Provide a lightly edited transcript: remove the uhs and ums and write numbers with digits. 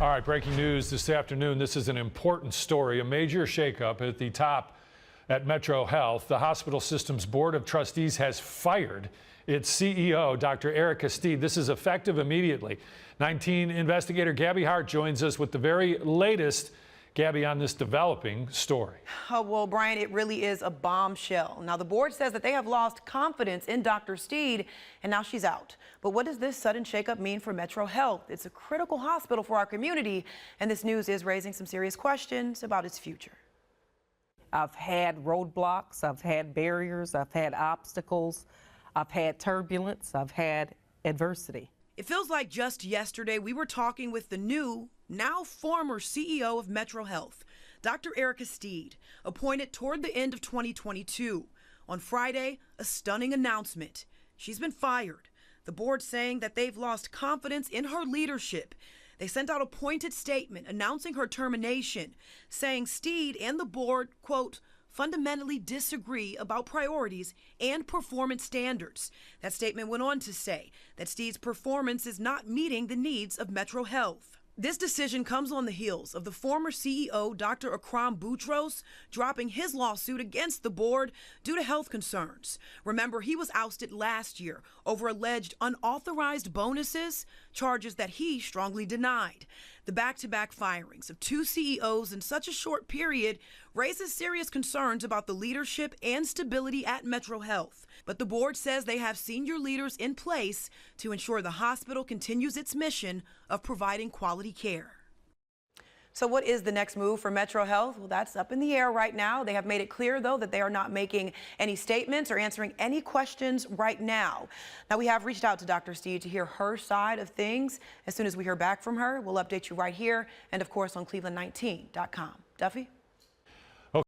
All right, breaking news this afternoon. This is an important story, a major shakeup at the top at MetroHealth. The hospital system's board of trustees has fired its CEO, Dr. Erica Steed. This is effective immediately. 19 investigator Gabby Hart joins us with the very latest. Gabby, on this developing story. Oh, well, Brian, it really is a bombshell. Now, the board says that they have lost confidence in Dr. Steed, and now she's out. But what does this sudden shakeup mean for MetroHealth? It's a critical hospital for our community, and this news is raising some serious questions about its future. I've had roadblocks, I've had barriers, I've had obstacles, I've had turbulence, I've had adversity. It feels like just yesterday we were talking with the new, now former CEO of MetroHealth, Dr. Erica Steed, appointed toward the end of 2022. On Friday, a stunning announcement. She's been fired. The board saying that they've lost confidence in her leadership. They sent out a pointed statement announcing her termination, saying Steed and the board, quote, fundamentally disagree about priorities and performance standards. That statement went on to say that Steed's performance is not meeting the needs of MetroHealth. This decision comes on the heels of the former CEO, Dr. Akram Boutros, dropping his lawsuit against the board due to health concerns. Remember, he was ousted last year over alleged unauthorized bonuses, charges that he strongly denied. The back-to-back firings of two CEOs in such a short period raises serious concerns about the leadership and stability at MetroHealth. But the board says they have senior leaders in place to ensure the hospital continues its mission of providing quality care. So what is the next move for MetroHealth? Well, that's up in the air right now. They have made it clear, though, that they are not making any statements or answering any questions right now. Now, we have reached out to Dr. Steed to hear her side of things. As soon as we hear back from her, we'll update you right here and, of course, on Cleveland19.com. Duffy?